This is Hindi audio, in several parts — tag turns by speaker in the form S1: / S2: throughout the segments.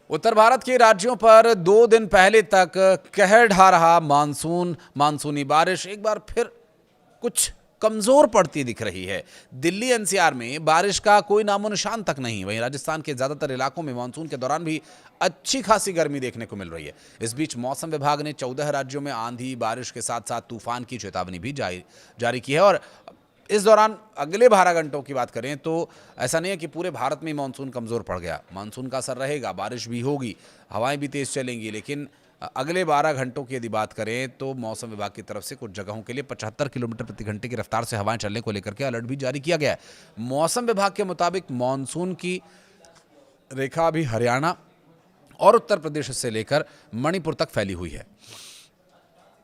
S1: उत्तर भारत के राज्यों पर 2 दिन पहले तक कहर ढा रहा मानसूनी बारिश एक बार फिर कुछ कमजोर पड़ती दिख रही है। दिल्ली एनसीआर में बारिश का कोई नामो निशान तक नहीं। वहीं राजस्थान के ज्यादातर इलाकों में मानसून के दौरान भी अच्छी खासी गर्मी देखने को मिल रही है। इस बीच मौसम विभाग ने 14 राज्यों में आंधी बारिश के साथ साथ तूफान की चेतावनी भी जारी की है। और इस दौरान अगले 12 घंटों की बात करें तो ऐसा नहीं है कि पूरे भारत में मानसून कमजोर पड़ गया। मानसून का असर रहेगा, बारिश भी होगी, हवाएं भी तेज चलेंगी, लेकिन अगले 12 घंटों की यदि बात करें तो मौसम विभाग की तरफ से कुछ जगहों के लिए 75 किलोमीटर प्रति घंटे की रफ्तार से हवाएं चलने को लेकर के अलर्ट भी जारी किया गया है। मौसम विभाग के मुताबिक मानसून की रेखा अभी हरियाणा और उत्तर प्रदेश से लेकर मणिपुर तक फैली हुई है।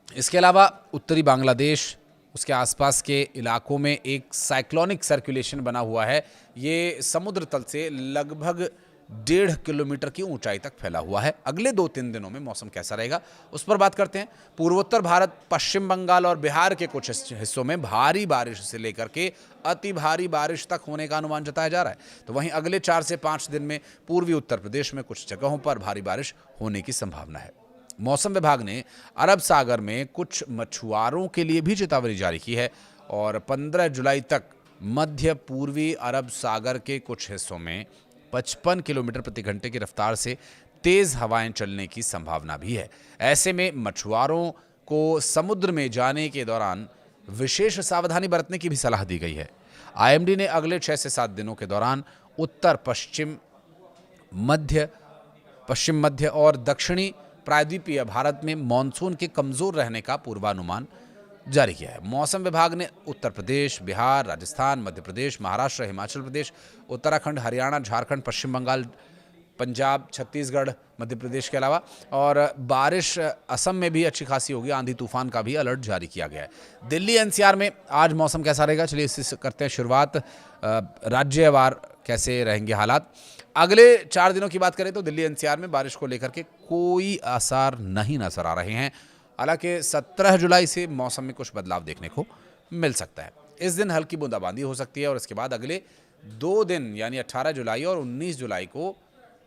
S1: इसके अलावा उत्तरी बांग्लादेश, उसके आसपास के इलाकों में एक साइक्लोनिक सर्कुलेशन बना हुआ है। ये समुद्र तल से लगभग 1.5 किलोमीटर की ऊंचाई तक फैला हुआ है। अगले 2-3 दिनों में मौसम कैसा रहेगा उस पर बात करते हैं। पूर्वोत्तर भारत, पश्चिम बंगाल और बिहार के कुछ हिस्सों में भारी बारिश से लेकर के अति भारी बारिश तक होने का अनुमान जताया जा रहा है। तो वहीं अगले 4 से 5 दिन में पूर्वी उत्तर प्रदेश में कुछ जगहों पर भारी बारिश होने की संभावना है। मौसम विभाग ने अरब सागर में कुछ मछुआरों के लिए भी चेतावनी जारी की है और 15 जुलाई तक मध्य पूर्वी अरब सागर के कुछ हिस्सों में 55 किलोमीटर प्रति घंटे की रफ्तार से तेज हवाएं चलने की संभावना भी है। ऐसे में मछुआरों को समुद्र में जाने के दौरान विशेष सावधानी बरतने की भी सलाह दी गई है। आईएमडी ने अगले 6 से 7 दिनों के दौरान उत्तर पश्चिम मध्य और दक्षिणी प्रायद्वीपीय भारत में मानसून के कमजोर रहने का पूर्वानुमान जारी किया है। मौसम विभाग ने उत्तर प्रदेश, बिहार, राजस्थान, मध्य प्रदेश, महाराष्ट्र, हिमाचल प्रदेश, उत्तराखंड, हरियाणा, झारखंड, पश्चिम बंगाल, पंजाब, छत्तीसगढ़, मध्य प्रदेश के अलावा और बारिश असम में भी अच्छी खासी होगी, आंधी तूफान का भी अलर्ट जारी किया गया है। दिल्ली एनसीआर में आज मौसम कैसा रहेगा, चलिए इससे करते हैं शुरुआत। राज्यवार कैसे रहेंगे हालात। अगले 4 दिनों की बात करें तो दिल्ली एनसीआर में बारिश को लेकर के कोई आसार नहीं नजर आ रहे हैं। हालांकि 17 जुलाई से मौसम में कुछ बदलाव देखने को मिल सकता है। इस दिन हल्की बूंदाबांदी हो सकती है और इसके बाद अगले 2 दिन यानी 18 जुलाई और 19 जुलाई को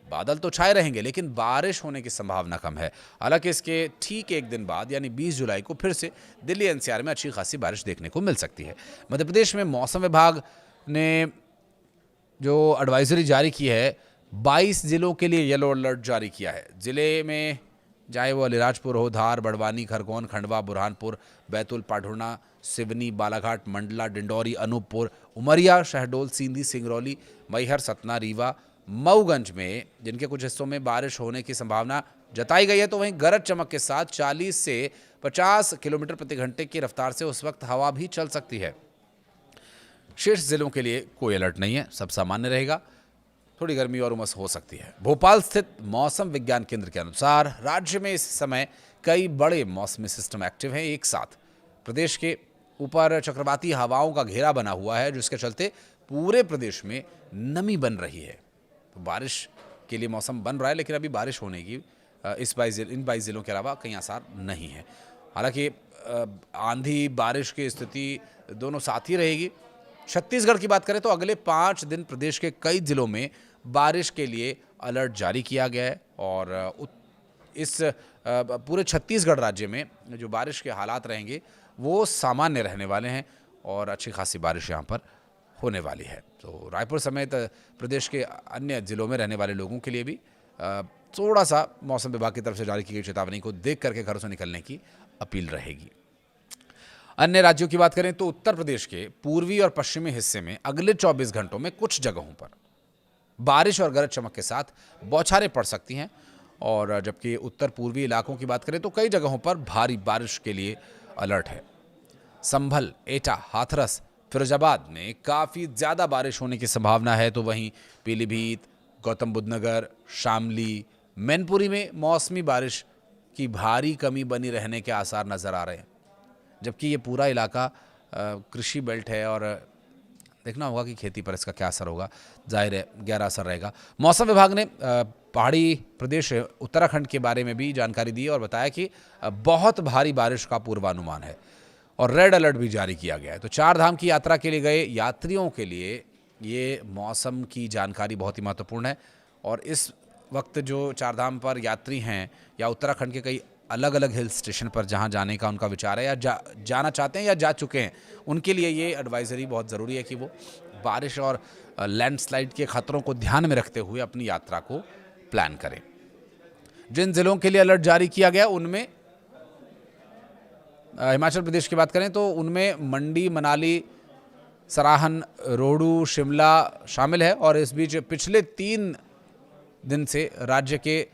S1: बादल तो छाए रहेंगे लेकिन बारिश होने की संभावना कम है। हालांकि इसके ठीक एक दिन बाद यानी 20 जुलाई को फिर से दिल्ली एनसीआर में अच्छी खासी बारिश देखने को मिल सकती है। मध्य प्रदेश में मौसम विभाग ने जो एडवाइजरी जारी की है, 22 जिलों के लिए येलो अलर्ट जारी किया है। जिले में चाहे वो अलीराजपुर हो, धार, बड़वानी, खरगोन, खंडवा, बुरहानपुर, बैतूल, पाढुर्णा, सिवनी, बालाघाट, मंडला, डिंडौरी, अनूपपुर, उमरिया, शहडोल, सींधी, सिंगरौली, मैहर, सतना, रीवा, मऊगंज में जिनके कुछ हिस्सों में बारिश होने की संभावना जताई गई है। तो वहीं गरज चमक के साथ 40 से 50 किलोमीटर प्रति घंटे की रफ्तार से उस वक्त हवा भी चल सकती है। शेष जिलों के लिए कोई अलर्ट नहीं है, सब सामान्य रहेगा। थोड़ी गर्मी और उमस हो सकती है। भोपाल स्थित मौसम विज्ञान केंद्र के अनुसार राज्य में इस समय कई बड़े मौसमी सिस्टम एक्टिव हैं एक साथ। प्रदेश के ऊपर चक्रवाती हवाओं का घेरा बना हुआ है जिसके चलते पूरे प्रदेश में नमी बन रही है। तो बारिश के लिए मौसम बन रहा है लेकिन अभी बारिश होने की इन 22 जिलों के अलावा कहीं आसार नहीं है। हालांकि आंधी बारिश की स्थिति दोनों साथ ही रहेगी। छत्तीसगढ़ की बात करें तो अगले 5 दिन प्रदेश के कई जिलों में बारिश के लिए अलर्ट जारी किया गया है और इस पूरे छत्तीसगढ़ राज्य में जो बारिश के हालात रहेंगे वो सामान्य रहने वाले हैं और अच्छी खासी बारिश यहाँ पर होने वाली है। तो रायपुर समेत प्रदेश के अन्य जिलों में रहने वाले लोगों के लिए भी थोड़ा सा मौसम विभाग की तरफ से जारी की गई चेतावनी को देख करके घरों से निकलने की अपील रहेगी। अन्य राज्यों की बात करें तो उत्तर प्रदेश के पूर्वी और पश्चिमी हिस्से में अगले 24 घंटों में कुछ जगहों पर बारिश और गरज चमक के साथ बौछारें पड़ सकती हैं और जबकि उत्तर पूर्वी इलाकों की बात करें तो कई जगहों पर भारी बारिश के लिए अलर्ट है। संभल, एटा, हाथरस, फिरोजाबाद में काफ़ी ज़्यादा बारिश होने की संभावना है। तो वहीं पीलीभीत, गौतम बुद्ध नगर, शामली, मैनपुरी में मौसमी बारिश की भारी कमी बनी रहने के आसार नज़र आ रहे हैं। जबकि ये पूरा इलाका कृषि बेल्ट है और देखना होगा कि खेती पर इसका क्या असर होगा। जाहिर है गहरा असर रहेगा। मौसम विभाग ने पहाड़ी प्रदेश उत्तराखंड के बारे में भी जानकारी दी और बताया कि बहुत भारी बारिश का पूर्वानुमान है। और रेड अलर्ट भी जारी किया गया है। तो चार धाम की यात्रा के लिए गए यात्रियों के लिए ये मौसम की जानकारी बहुत ही महत्वपूर्ण है। और इस वक्त जो चार धाम पर यात्री हैं या उत्तराखंड के कई अलग अलग हिल स्टेशन पर जहां जाने का उनका विचार है या जाना चाहते हैं या जा चुके हैं, उनके लिए ये एडवाइजरी बहुत ज़रूरी है कि वो बारिश और लैंडस्लाइड के खतरों को ध्यान में रखते हुए अपनी यात्रा को प्लान करें। जिन जिलों के लिए अलर्ट जारी किया गया उनमें हिमाचल प्रदेश की बात करें तो उनमें मंडी, मनाली, सराहन, रोहडू, शिमला शामिल है। और इस बीच पिछले 3 दिन से राज्य के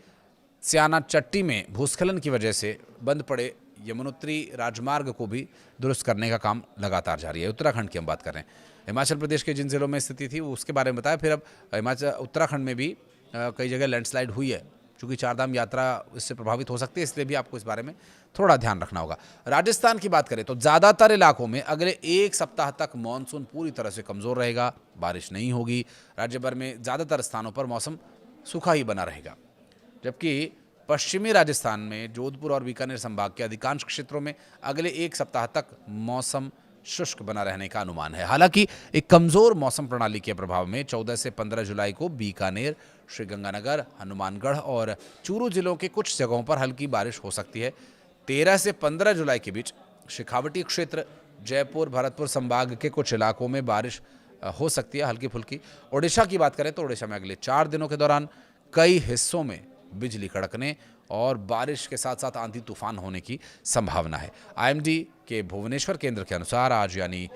S1: स्याना चट्टी में भूस्खलन की वजह से बंद पड़े यमुनोत्री राजमार्ग को भी दुरुस्त करने का काम लगातार जारी है। उत्तराखंड की हम बात कर रहे हैं। हिमाचल प्रदेश के जिन जिलों में स्थिति थी वो उसके बारे में बताया। फिर अब उत्तराखंड में भी कई जगह लैंडस्लाइड हुई है। चूँकि चारधाम यात्रा इससे प्रभावित हो सकती है, इसलिए भी आपको इस बारे में थोड़ा ध्यान रखना होगा। राजस्थान की बात करें तो ज़्यादातर इलाकों में अगले 1 सप्ताह तक मानसून पूरी तरह से कमज़ोर रहेगा, बारिश नहीं होगी। राज्य भर में ज़्यादातर स्थानों पर मौसम सूखा ही बना रहेगा, जबकि पश्चिमी राजस्थान में जोधपुर और बीकानेर संभाग के अधिकांश क्षेत्रों में अगले 1 सप्ताह तक मौसम शुष्क बना रहने का अनुमान है। हालांकि एक कमजोर मौसम प्रणाली के प्रभाव में 14 से 15 जुलाई को बीकानेर, श्रीगंगानगर, हनुमानगढ़ और चूरू जिलों के कुछ जगहों पर हल्की बारिश हो सकती है। 13 से 15 जुलाई के बीच शेखावटी क्षेत्र, जयपुर, भरतपुर संभाग के कुछ इलाकों में बारिश हो सकती है हल्की फुल्की। ओडिशा की बात करें तो ओडिशा में अगले 4 दिनों के दौरान कई हिस्सों में बिजली कड़कने और बारिश के साथ साथ आंधी तूफान होने की संभावना है। आईएमडी के भुवनेश्वर केंद्र के अनुसार आज यानी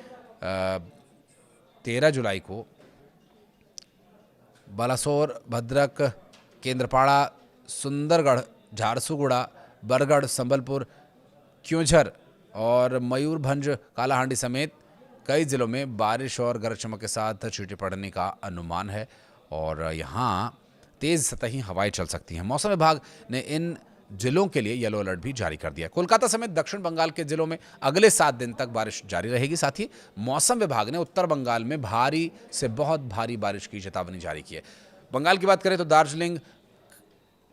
S1: 13 जुलाई को बालासोर, भद्रक, केंद्रपाड़ा, सुंदरगढ़, झारसुगुड़ा, बरगढ़, संबलपुर, क्योंझर और मयूरभंज, कालाहांडी समेत कई जिलों में बारिश और गरज चमक के साथ छींटे पड़ने का अनुमान है और यहाँ तेज सतही हवाएं चल सकती हैं। मौसम विभाग ने इन जिलों के लिए येलो अलर्ट भी जारी कर दिया। कोलकाता समेत दक्षिण बंगाल के जिलों में अगले 7 दिन तक बारिश जारी रहेगी। साथ ही मौसम विभाग ने उत्तर बंगाल में भारी से बहुत भारी बारिश की चेतावनी जारी की है। बंगाल की बात करें तो दार्जिलिंग,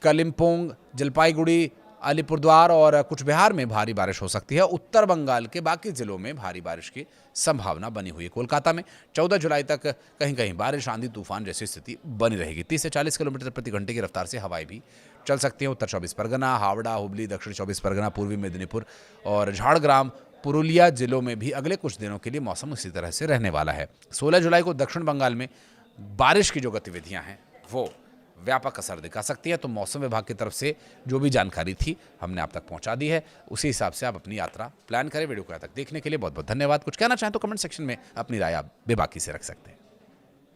S1: कालिम्पोंग, जलपाईगुड़ी, अलीपुरद्वार और कुछ बिहार में भारी बारिश हो सकती है। उत्तर बंगाल के बाकी जिलों में भारी बारिश की संभावना बनी हुई है। कोलकाता में 14 जुलाई तक कहीं कहीं बारिश, आंधी तूफान जैसी स्थिति बनी रहेगी। 30 से 40 किलोमीटर प्रति घंटे की रफ्तार से हवाएं भी चल सकती हैं। उत्तर 24 परगना, हावड़ा, हुबली, दक्षिण 24 परगना, पूर्वी मेदिनीपुर और झाड़ग्राम, पुरुलिया जिलों में भी अगले कुछ दिनों के लिए मौसम इसी तरह से रहने वाला है। 16 जुलाई को दक्षिण बंगाल में बारिश की जो गतिविधियां हैं वो व्यापक असर दिखा सकती है। तो मौसम विभाग की तरफ से जो भी जानकारी थी हमने आप तक पहुंचा दी है। उसी हिसाब से आप अपनी यात्रा प्लान करें। वीडियो को यहाँ तक देखने के लिए बहुत बहुत धन्यवाद। कुछ कहना चाहें तो कमेंट सेक्शन में अपनी राय आप बेबाकी से रख सकते हैं।